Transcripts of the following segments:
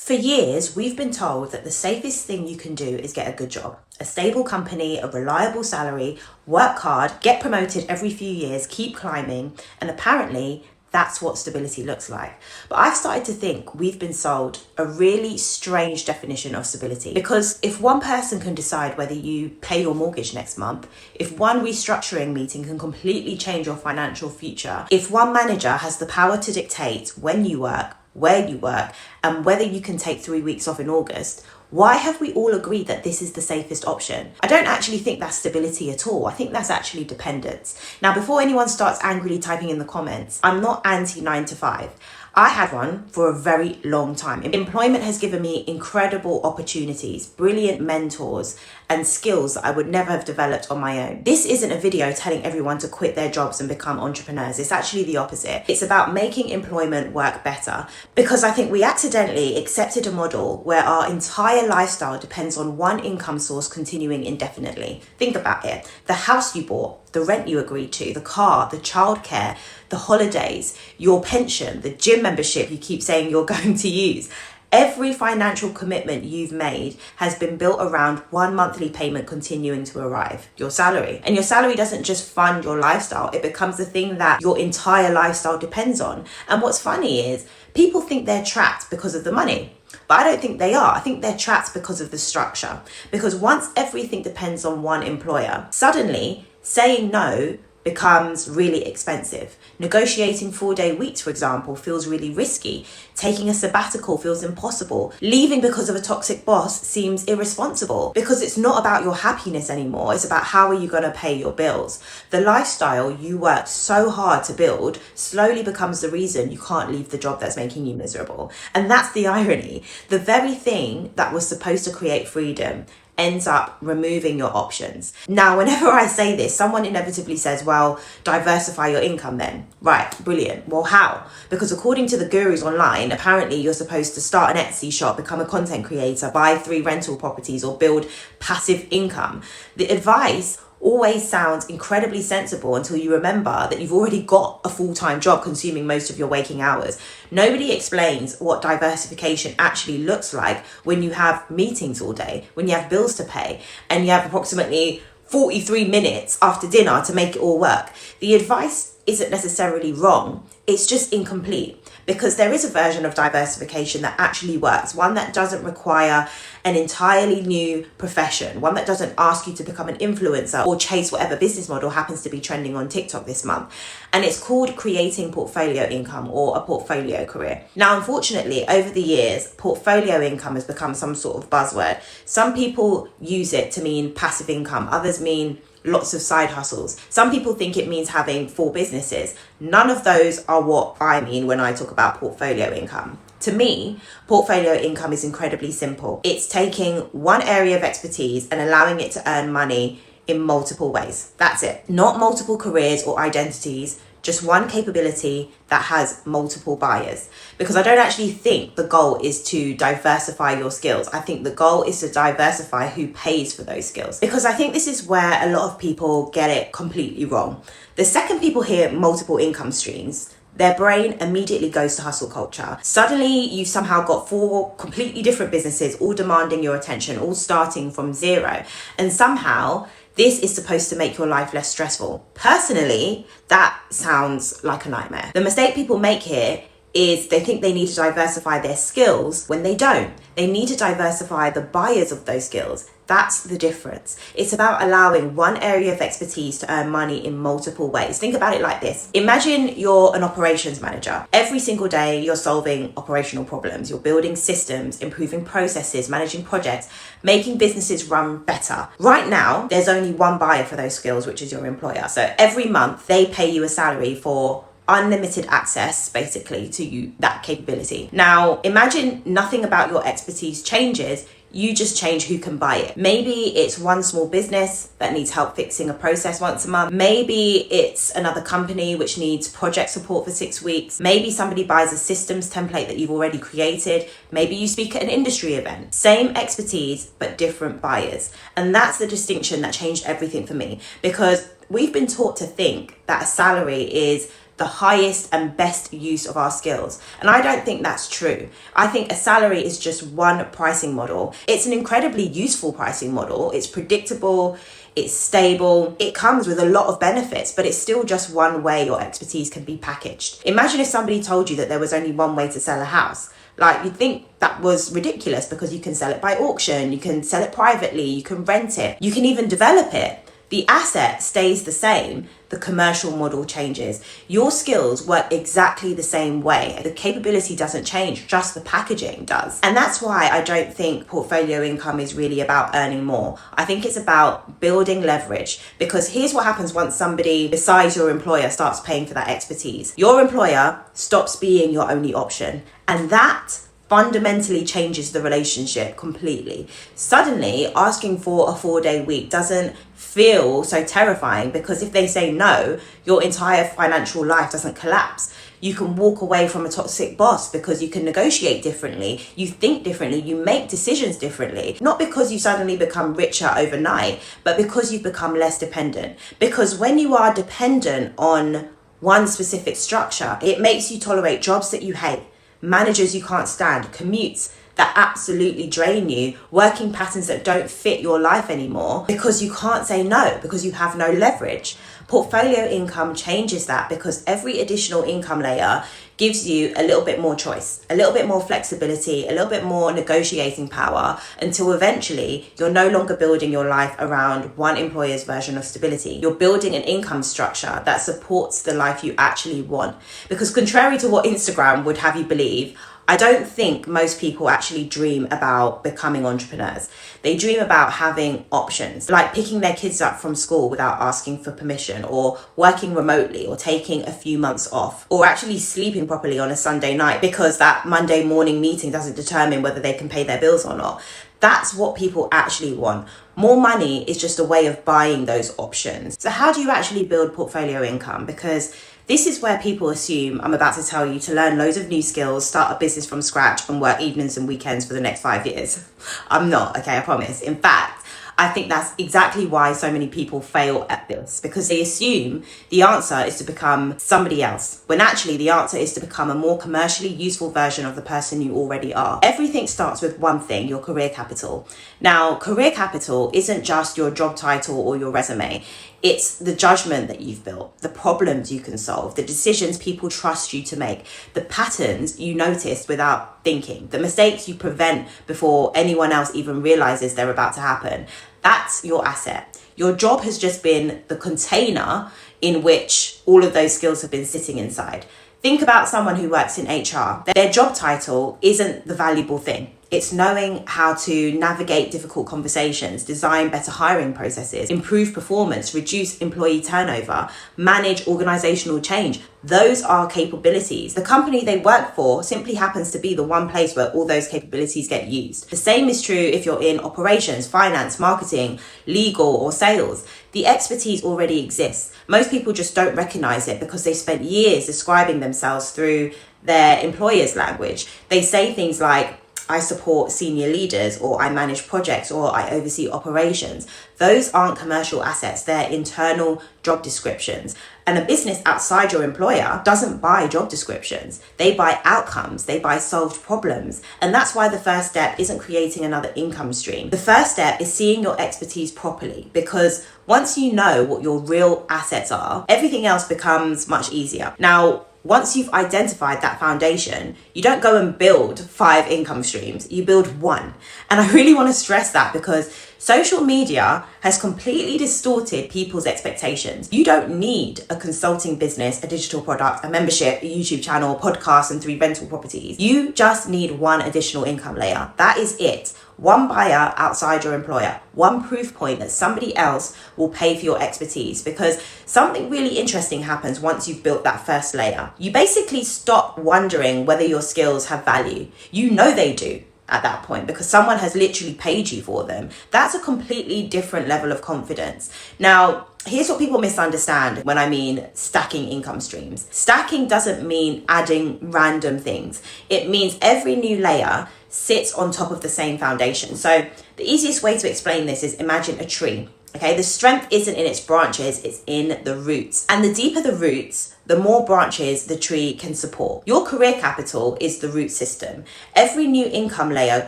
For years, we've been told that the safest thing you can do is get a good job, a stable company, a reliable salary, work hard, get promoted every few years, keep climbing, and apparently that's what stability looks like. But I've started to think we've been sold a really strange definition of stability. Because if one person can decide whether you pay your mortgage next month, if one restructuring meeting can completely change your financial future, if one manager has the power to dictate when you work, where you work, and whether you can take 3 weeks off in August, why have we all agreed that this is the safest option? I don't actually think that's stability at all. I think that's actually dependence. Now, before anyone starts angrily typing in the comments, I'm not anti 9 to 5. I had one for a very long time. Employment has given me incredible opportunities, brilliant mentors, and skills that I would never have developed on my own. This isn't a video telling everyone to quit their jobs and become entrepreneurs. It's actually the opposite. It's about making employment work better, because I think we accidentally accepted a model where our entire lifestyle depends on one income source continuing indefinitely. Think about it. The house you bought, the rent you agreed to, the car, the childcare, the holidays, your pension, the gym membership you keep saying you're going to use. Every financial commitment you've made has been built around one monthly payment continuing to arrive, your salary. And your salary doesn't just fund your lifestyle, it becomes the thing that your entire lifestyle depends on. And what's funny is people think they're trapped because of the money. But I don't think they are. I think they're trapped because of the structure. Because once everything depends on one employer, suddenly saying no becomes really expensive. Negotiating 4-day weeks, for example, feels really risky. Taking a sabbatical feels impossible. Leaving because of a toxic boss seems irresponsible, because it's not about your happiness anymore. It's about how are you going to pay your bills. The lifestyle you worked so hard to build slowly becomes the reason you can't leave the job that's making you miserable. And that's the irony. The very thing that was supposed to create freedom ends up removing your options. Now, whenever I say this, someone inevitably says, well, diversify your income then. Right, brilliant. Well, how? Because according to the gurus online, apparently you're supposed to start an Etsy shop, become a content creator, buy 3 rental properties, or build passive income. The advice always sounds incredibly sensible until you remember that you've already got a full-time job consuming most of your waking hours. Nobody explains what diversification actually looks like when you have meetings all day, when you have bills to pay, and you have approximately 43 minutes after dinner to make it all work. The advice isn't necessarily wrong, it's just incomplete. Because there is a version of diversification that actually works, one that doesn't require an entirely new profession, one that doesn't ask you to become an influencer or chase whatever business model happens to be trending on TikTok this month. And it's called creating portfolio income or a portfolio career. Now, unfortunately, over the years, portfolio income has become some sort of buzzword. Some people use it to mean passive income, others mean lots of side hustles. Some people think it means having 4 businesses. None of those are what I mean when I talk about portfolio income. To me, portfolio income is incredibly simple. It's taking one area of expertise and allowing it to earn money in multiple ways. That's it. Not multiple careers or identities, just one capability that has multiple buyers. Because I don't actually think the goal is to diversify your skills. I think the goal is to diversify who pays for those skills. Because I think this is where a lot of people get it completely wrong. The second people hear multiple income streams, their brain immediately goes to hustle culture. Suddenly, you've somehow got 4 completely different businesses, all demanding your attention, all starting from zero. And somehow, this is supposed to make your life less stressful. Personally, that sounds like a nightmare. The mistake people make here is they think they need to diversify their skills when they don't. They need to diversify the buyers of those skills. That's the difference. It's about allowing one area of expertise to earn money in multiple ways. Think about it like this. Imagine you're an operations manager. Every single day you're solving operational problems. You're building systems, improving processes, managing projects, making businesses run better. Right now, there's only one buyer for those skills, which is your employer. So every month they pay you a salary for unlimited access basically to you, that capability. Now imagine nothing about your expertise changes, you just change who can buy it. Maybe it's one small business that needs help fixing a process once a month. Maybe it's another company which needs project support for 6 weeks. Maybe somebody buys a systems template that you've already created. Maybe you speak at an industry event. Same expertise, but different buyers. And that's the distinction that changed everything for me, because we've been taught to think that a salary is the the highest and best use of our skills. And I don't think that's true. I think a salary is just one pricing model. It's an incredibly useful pricing model. It's predictable, it's stable, it comes with a lot of benefits, but it's still just one way your expertise can be packaged. Imagine if somebody told you that there was only one way to sell a house. Like, you'd think that was ridiculous, because you can sell it by auction, you can sell it privately, you can rent it, you can even develop it. The asset stays the same, the commercial model changes. Your skills work exactly the same way. The capability doesn't change, just the packaging does. And that's why I don't think portfolio income is really about earning more. I think it's about building leverage, because here's what happens once somebody besides your employer starts paying for that expertise. Your employer stops being your only option, and that fundamentally changes the relationship completely. Suddenly, asking for a 4-day week doesn't feel so terrifying, because if they say no, your entire financial life doesn't collapse. You can walk away from a toxic boss because you can negotiate differently, you think differently, you make decisions differently. Not because you suddenly become richer overnight, but because you've become less dependent. Because when you are dependent on one specific structure, it makes you tolerate jobs that you hate, managers you can't stand, commutes that absolutely drain you, working patterns that don't fit your life anymore, because you can't say no, because you have no leverage. Portfolio income changes that, because every additional income layer gives you a little bit more choice, a little bit more flexibility, a little bit more negotiating power, until eventually you're no longer building your life around one employer's version of stability. You're building an income structure that supports the life you actually want. Because contrary to what Instagram would have you believe, I don't think most people actually dream about becoming entrepreneurs. They dream about having options, like picking their kids up from school without asking for permission, or working remotely, or taking a few months off, or actually sleeping properly on a Sunday night because that Monday morning meeting doesn't determine whether they can pay their bills or not. That's what people actually want. More money is just a way of buying those options. So how do you actually build portfolio income? Because this is where people assume I'm about to tell you to learn loads of new skills, start a business from scratch, and work evenings and weekends for the next 5 years. I'm not, okay, I promise. In fact, I think that's exactly why so many people fail at this, because they assume the answer is to become somebody else, when actually the answer is to become a more commercially useful version of the person you already are. Everything starts with one thing: your career capital. Now, career capital isn't just your job title or your resume. It's the judgment that you've built, the problems you can solve, the decisions people trust you to make, the patterns you notice without thinking, the mistakes you prevent before anyone else even realizes they're about to happen. That's your asset. Your job has just been the container in which all of those skills have been sitting inside. Think about someone who works in HR. Their job title isn't the valuable thing. It's knowing how to navigate difficult conversations, design better hiring processes, improve performance, reduce employee turnover, manage organizational change. Those are capabilities. The company they work for simply happens to be the one place where all those capabilities get used. The same is true if you're in operations, finance, marketing, legal, or sales. The expertise already exists. Most people just don't recognize it because they spent years describing themselves through their employer's language. They say things like, I support senior leaders, or I manage projects, or I oversee operations. Those aren't commercial assets, they're internal job descriptions. And a business outside your employer doesn't buy job descriptions. They buy outcomes, they buy solved problems. And that's why the first step isn't creating another income stream. The first step is seeing your expertise properly, because once you know what your real assets are, everything else becomes much easier. Now, once you've identified that foundation, you don't go and build 5 income streams, you build one. And I really want to stress that, because social media has completely distorted people's expectations. You don't need a consulting business, a digital product, a membership, a YouTube channel, podcast, and 3 rental properties. You just need one additional income layer. That is it. One buyer outside your employer, one proof point that somebody else will pay for your expertise, because something really interesting happens once you've built that first layer. You basically stop wondering whether your skills have value. You know they do at that point, because someone has literally paid you for them. That's a completely different level of confidence. Now, here's what people misunderstand when I mean stacking income streams. Stacking doesn't mean adding random things. It means every new layer sits on top of the same foundation. So the easiest way to explain this is, imagine a tree. Okay, the strength isn't in its branches, it's in the roots. And the deeper the roots, the more branches the tree can support. Your career capital is the root system. Every new income layer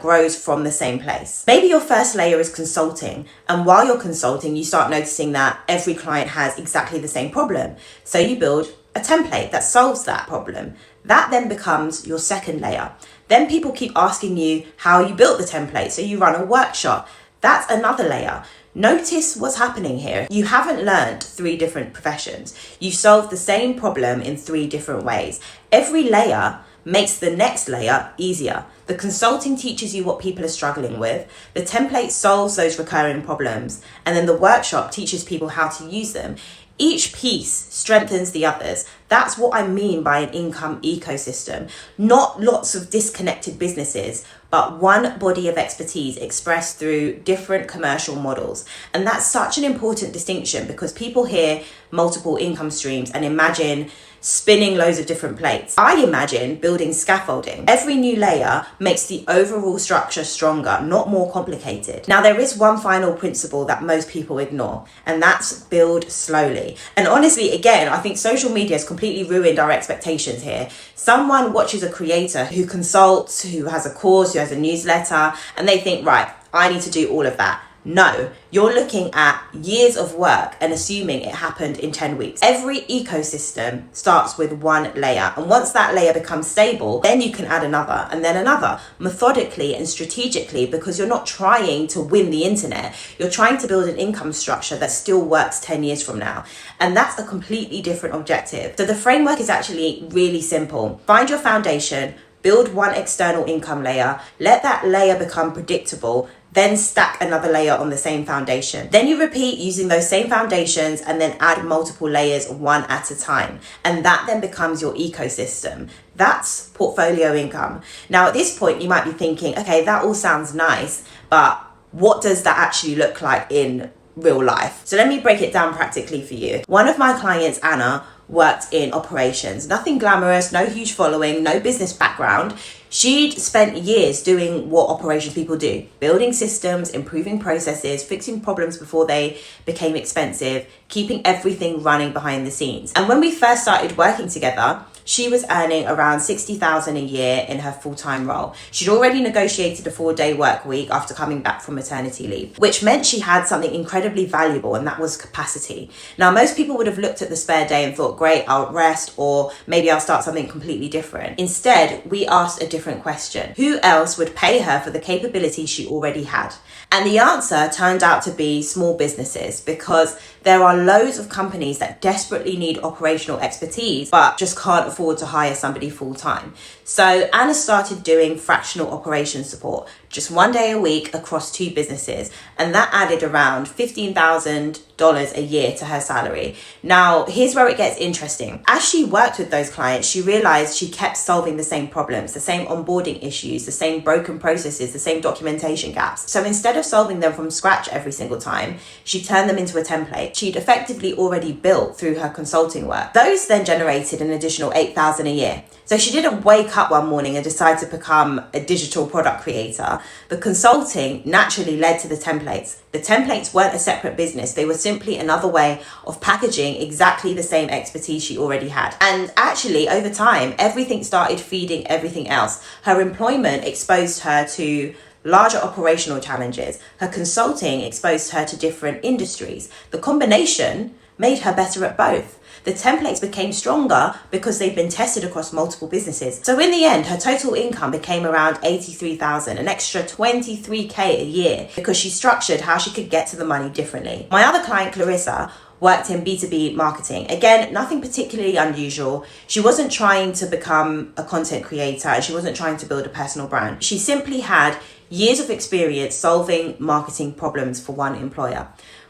grows from the same place. Maybe your first layer is consulting, and while you're consulting, you start noticing that every client has exactly the same problem. So you build a template that solves that problem. That then becomes your second layer. Then people keep asking you how you built the template, so you run a workshop. That's another layer. Notice what's happening here. You haven't learned 3 different professions. You solved the same problem in 3 different ways. Every layer makes the next layer easier. The consulting teaches you what people are struggling with. The template solves those recurring problems. And then the workshop teaches people how to use them. Each piece strengthens the others. That's what I mean by an income ecosystem. Not lots of disconnected businesses, but one body of expertise expressed through different commercial models. And that's such an important distinction because people hear multiple income streams and imagine spinning loads of different plates. I imagine building scaffolding. Every new layer makes the overall structure stronger, not more complicated. Now, there is one final principle that most people ignore, and that's build slowly. And honestly, again, I think social media has completely ruined our expectations here. Someone watches a creator who consults, who has a course, who has a newsletter, and they think, right, I need to do all of that. No, you're looking at years of work and assuming it happened in 10 weeks. Every ecosystem starts with one layer. And once that layer becomes stable, then you can add another and then another, methodically and strategically, because you're not trying to win the internet. You're trying to build an income structure that still works 10 years from now. And that's a completely different objective. So the framework is actually really simple. Find your foundation, build one external income layer, let that layer become predictable, then stack another layer on the same foundation. Then you repeat using those same foundations and then add multiple layers one at a time. And that then becomes your ecosystem. That's portfolio income. Now, at this point, you might be thinking, okay, that all sounds nice, but what does that actually look like in real life? So let me break it down practically for you. One of my clients, Anna, worked in operations. Nothing glamorous, no huge following, no business background. She'd spent years doing what operations people do, building systems, improving processes, fixing problems before they became expensive, keeping everything running behind the scenes. And when we first started working together, she was earning around $60,000 a year in her full-time role. She'd already negotiated a 4-day work week after coming back from maternity leave, which meant she had something incredibly valuable, and that was capacity. Now, most people would have looked at the spare day and thought, great, I'll rest, or maybe I'll start something completely different. Instead, we asked a different question. Who else would pay her for the capability she already had? And the answer turned out to be small businesses, because there are loads of companies that desperately need operational expertise, but just can't afford to hire somebody full time. So Anna started doing fractional operations support, just 1 day a week across 2 businesses. And that added around $15,000 a year to her salary. Now, here's where it gets interesting. As she worked with those clients, she realized she kept solving the same problems, the same onboarding issues, the same broken processes, the same documentation gaps. So instead of solving them from scratch every single time, she turned them into a template she'd effectively already built through her consulting work. Those then generated an additional $8,000 a year. So she didn't wake up one morning and decide to become a digital product creator. The consulting naturally led to the templates. The templates weren't a separate business. They were simply another way of packaging exactly the same expertise she already had. And actually, over time, everything started feeding everything else. Her employment exposed her to larger operational challenges. Her consulting exposed her to different industries. The combination made her better at both. The templates became stronger because they've been tested across multiple businesses. So in the end, her total income became around $83,000, an extra $23K a year, because she structured how she could get to the money differently. My other client, Clarissa, worked in B2B marketing. Again, nothing particularly unusual. She wasn't trying to become a content creator, and she wasn't trying to build a personal brand. She simply had years of experience solving marketing problems for one employer.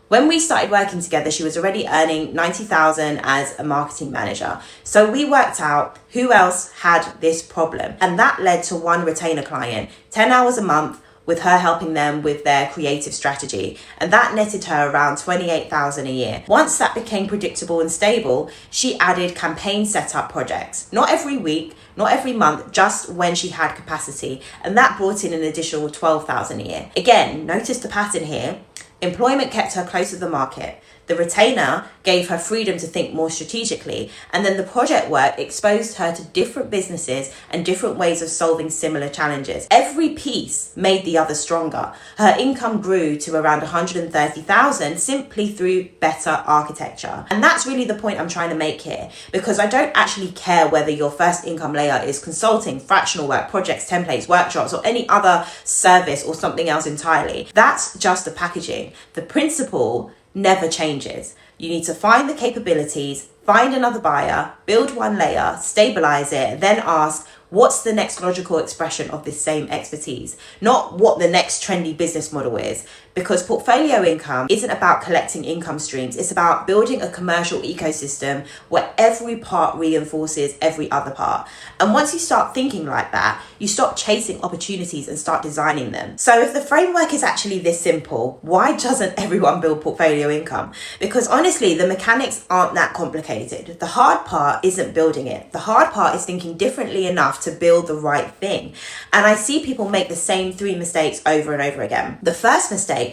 When we started working together, she was already earning $90,000 as a marketing manager. So we worked out who else had this problem. And that led to one retainer client, 10 hours a month, with her helping them with their creative strategy. And that netted her around $28,000 a year. Once that became predictable and stable, she added campaign setup projects. Not every week, not every month, just when she had capacity. And that brought in an additional $12,000 a year. Again, notice the pattern here. Employment kept her close to the market. The retainer gave her freedom to think more strategically, and then the project work exposed her to different businesses and different ways of solving similar challenges. Every piece made the other stronger. Her income grew to around 130,000 simply through better architecture. And that's really the point I'm trying to make here, because I don't actually care whether your first income layer is consulting, fractional work, projects, templates, workshops, or any other service or something else entirely. That's just the packaging. The principle never changes. You need to find the capabilities, find another buyer, build one layer, stabilize it, then ask, what's the next logical expression of this same expertise? Not what the next trendy business model is. Because portfolio income isn't about collecting income streams. It's about building a commercial ecosystem where every part reinforces every other part. And once you start thinking like that, you stop chasing opportunities and start designing them. So if the framework is actually this simple, why doesn't everyone build portfolio income? Because honestly, the mechanics aren't that complicated. The hard part isn't building it. The hard part is thinking differently enough to build the right thing. And I see people make the same 3 mistakes over and over again. The first mistake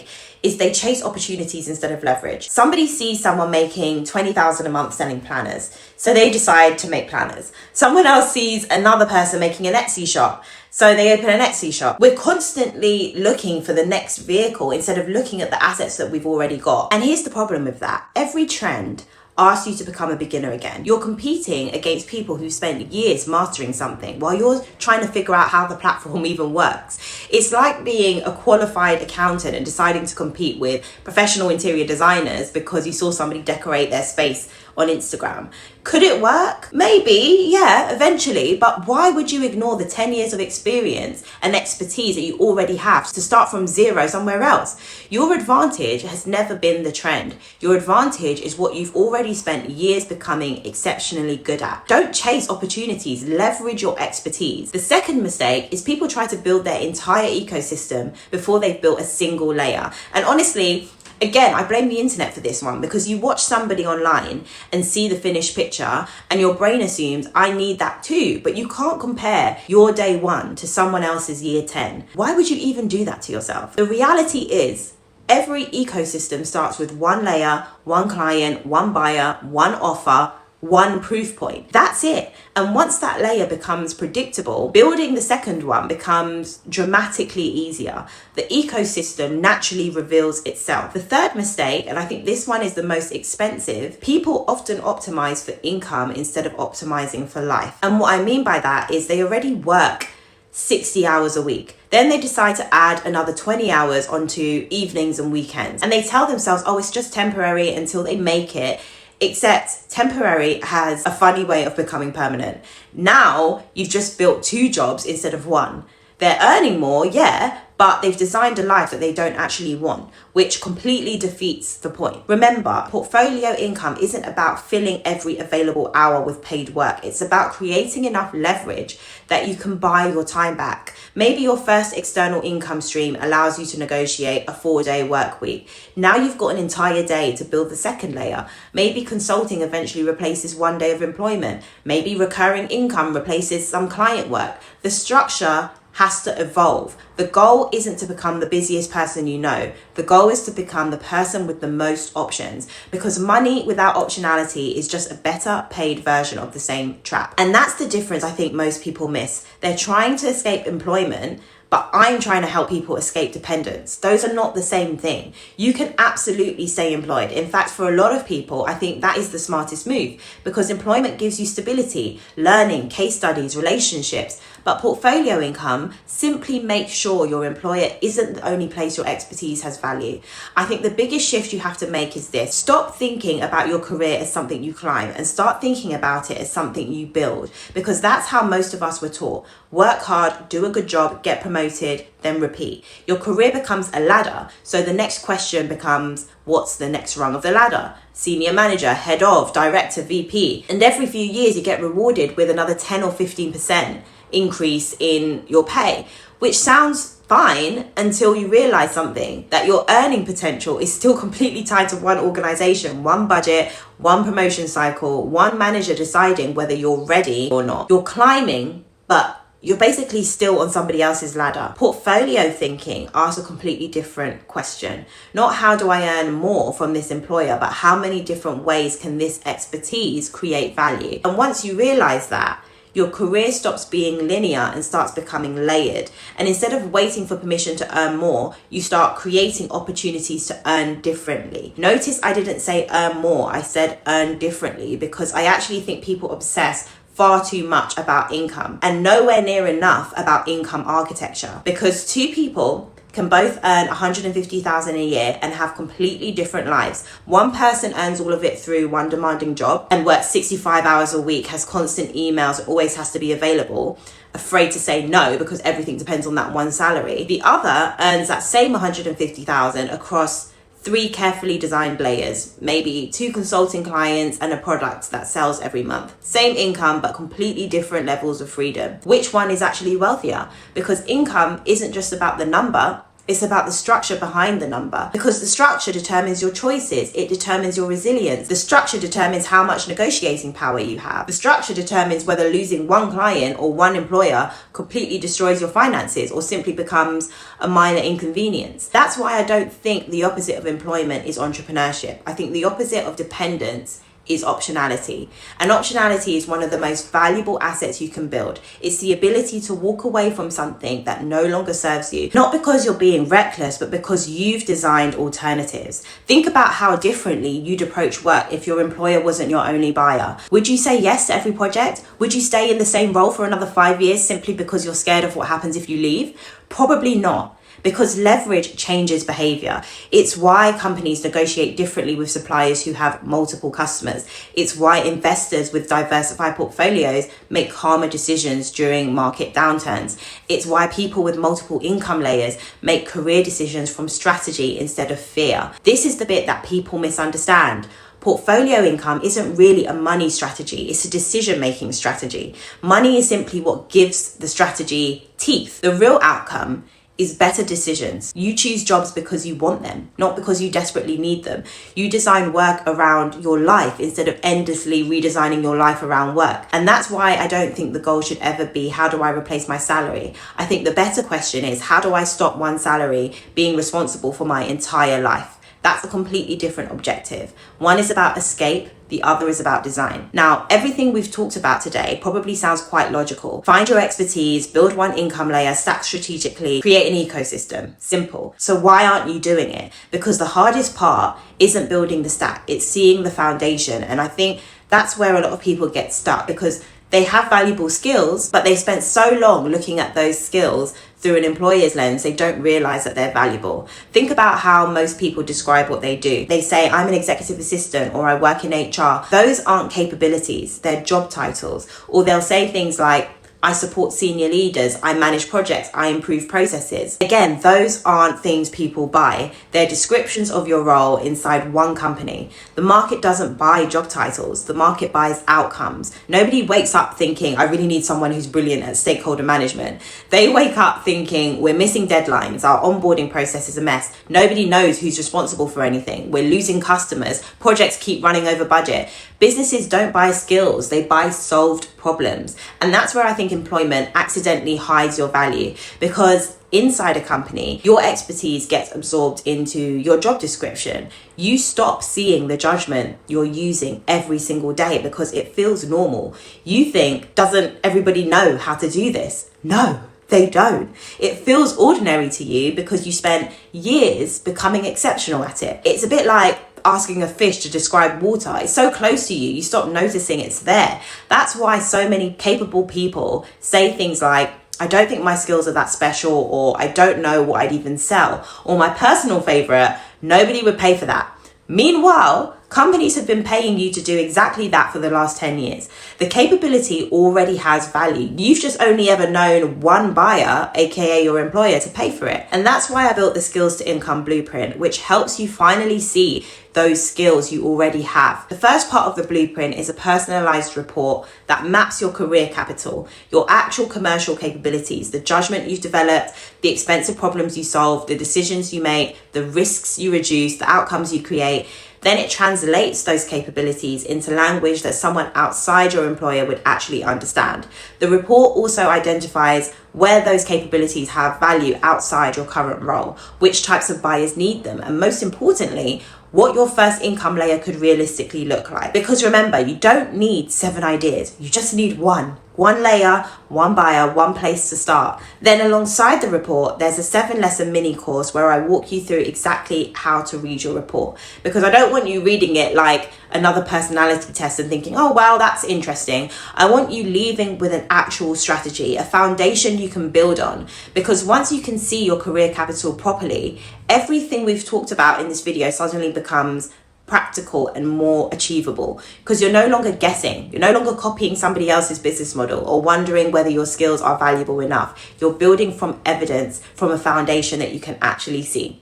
is they chase opportunities instead of leverage. Somebody sees someone making 20,000 a month selling planners, so they decide to make planners. Someone else sees another person making an Etsy shop, so they open an Etsy shop. We're constantly looking for the next vehicle instead of looking at the assets that we've already got. And here's the problem with that. Every trend asks you to become a beginner again. You're competing against people who spent years mastering something while you're trying to figure out how the platform even works. It's like being a qualified accountant and deciding to compete with professional interior designers because you saw somebody decorate their space on Instagram. Could it work? Maybe, yeah, eventually, but why would you ignore the 10 years of experience and expertise that you already have to start from zero somewhere else? Your advantage has never been the trend. Your advantage is what you've already spent years becoming exceptionally good at. Don't chase opportunities, leverage your expertise. The second mistake is people try to build their entire ecosystem before they've built a single layer. And honestly, again, I blame the internet for this one, because you watch somebody online and see the finished picture and your brain assumes, I need that too. But you can't compare your day 1 to someone else's year 10. Why would you even do that to yourself? The reality is, every ecosystem starts with one layer, one client, one buyer, one offer, one proof point. That's it. And once that layer becomes predictable, building the second one becomes dramatically easier. The ecosystem naturally reveals itself. The third mistake, and I think this one is the most expensive, people often optimize for income instead of optimizing for life. And what I mean by that is they already work 60 hours a week. Then they decide to add another 20 hours onto evenings and weekends. And they tell themselves, oh, it's just temporary until they make it. Except temporary has a funny way of becoming permanent. Now you've just built 2 jobs instead of 1. They're earning more, yeah, but they've designed a life that they don't actually want, which completely defeats the point. Remember, portfolio income isn't about filling every available hour with paid work. It's about creating enough leverage that you can buy your time back. Maybe your first external income stream allows you to negotiate a 4-day work week. Now you've got an entire day to build the second layer. Maybe consulting eventually replaces 1 day of employment. Maybe recurring income replaces some client work. The structure has to evolve. The goal isn't to become the busiest person you know. The goal is to become the person with the most options, because money without optionality is just a better paid version of the same trap. And that's the difference I think most people miss. They're trying to escape employment, but I'm trying to help people escape dependence. Those are not the same thing. You can absolutely stay employed. In fact, for a lot of people, I think that is the smartest move, because employment gives you stability, learning, case studies, relationships. But portfolio income simply makes sure your employer isn't the only place your expertise has value. I think the biggest shift you have to make is this. Stop thinking about your career as something you climb and start thinking about it as something you build, because that's how most of us were taught. Work hard, do a good job, get promoted, then repeat. Your career becomes a ladder. So the next question becomes, what's the next rung of the ladder? Senior manager, head of, director, VP. And every few years you get rewarded with another 10 or 15% increase in your pay, which sounds fine until you realize something, that your earning potential is still completely tied to one organization, one budget, one promotion cycle, one manager deciding whether you're ready or not. You're climbing, but you're basically still on somebody else's ladder. Portfolio thinking asks a completely different question. Not how do I earn more from this employer, but how many different ways can this expertise create value? And once you realize that, your career stops being linear and starts becoming layered. And instead of waiting for permission to earn more, you start creating opportunities to earn differently. Notice I didn't say earn more, I said earn differently, because I actually think people obsess far too much about income and nowhere near enough about income architecture, because two people can both earn 150,000 a year and have completely different lives. One person earns all of it through one demanding job and works 65 hours a week, has constant emails, always has to be available, afraid to say no because everything depends on that one salary. The other earns that same 150,000 across 3 carefully designed layers, maybe 2 consulting clients and a product that sells every month. Same income, but completely different levels of freedom. Which one is actually wealthier? Because income isn't just about the number, it's about the structure behind the number. Because the structure determines your choices, it determines your resilience. The structure determines how much negotiating power you have. The structure determines whether losing one client or one employer completely destroys your finances or simply becomes a minor inconvenience. That's why I don't think the opposite of employment is entrepreneurship. I think the opposite of dependence is optionality. And optionality is one of the most valuable assets you can build. It's the ability to walk away from something that no longer serves you, not because you're being reckless, but because you've designed alternatives. Think about how differently you'd approach work if your employer wasn't your only buyer. Would you say yes to every project? Would you stay in the same role for another 5 years simply because you're scared of what happens if you leave? Probably not. Because leverage changes behavior. It's why companies negotiate differently with suppliers who have multiple customers. It's why investors with diversified portfolios make calmer decisions during market downturns. It's why people with multiple income layers make career decisions from strategy instead of fear. This is the bit that people misunderstand. Portfolio income isn't really a money strategy, it's a decision-making strategy. Money is simply what gives the strategy teeth. The real outcome is better decisions. You choose jobs because you want them, not because you desperately need them. You design work around your life instead of endlessly redesigning your life around work. And that's why I don't think the goal should ever be, how do I replace my salary? I think the better question is, how do I stop one salary being responsible for my entire life? That's a completely different objective. One is about escape, the other is about design. Now, everything we've talked about today probably sounds quite logical. Find your expertise, build one income layer, stack strategically, create an ecosystem. Simple. So why aren't you doing it? Because the hardest part isn't building the stack, it's seeing the foundation. And I think that's where a lot of people get stuck, because they have valuable skills, but they spent so long looking at those skills through an employer's lens, they don't realize that they're valuable. Think about how most people describe what they do. They say, I'm an executive assistant, or I work in HR. Those aren't capabilities, they're job titles. Or they'll say things like, I support senior leaders, I manage projects, I improve processes. Again, those aren't things people buy. They're descriptions of your role inside one company. The market doesn't buy job titles, the market buys outcomes. Nobody wakes up thinking, I really need someone who's brilliant at stakeholder management. They wake up thinking, we're missing deadlines, our onboarding process is a mess, nobody knows who's responsible for anything, we're losing customers, projects keep running over budget. Businesses don't buy skills, they buy solved problems. And that's where I think employment accidentally hides your value, because inside a company, your expertise gets absorbed into your job description. You stop seeing the judgment you're using every single day because it feels normal. You think, doesn't everybody know how to do this? No. They don't. It feels ordinary to you because you spent years becoming exceptional at it. It's a bit like asking a fish to describe water. It's so close to you, you stop noticing it's there. That's why so many capable people say things like, I don't think my skills are that special, or I don't know what I'd even sell. Or my personal favorite, nobody would pay for that. Meanwhile, companies have been paying you to do exactly that for the last 10 years. The capability already has value. You've just only ever known one buyer, aka your employer, to pay for it. And that's why I built the Skills to Income Blueprint, which helps you finally see those skills you already have. The first part of the blueprint is a personalized report that maps your career capital, your actual commercial capabilities, the judgment you've developed, the expensive problems you solve, the decisions you make, the risks you reduce, the outcomes you create. Then it translates those capabilities into language that someone outside your employer would actually understand. The report also identifies where those capabilities have value outside your current role, which types of buyers need them, and most importantly, what your first income layer could realistically look like. Because remember, you don't need 7 ideas, you just need one layer, one buyer, one place to start. Then alongside the report, there's a 7-lesson mini course where I walk you through exactly how to read your report, because I don't want you reading it like another personality test and thinking, oh, well, that's interesting. I want you leaving with an actual strategy, a foundation you can build on, because once you can see your career capital properly, everything we've talked about in this video suddenly becomes practical and more achievable, because you're no longer guessing, you're no longer copying somebody else's business model or wondering whether your skills are valuable enough. You're building from evidence, from a foundation that you can actually see.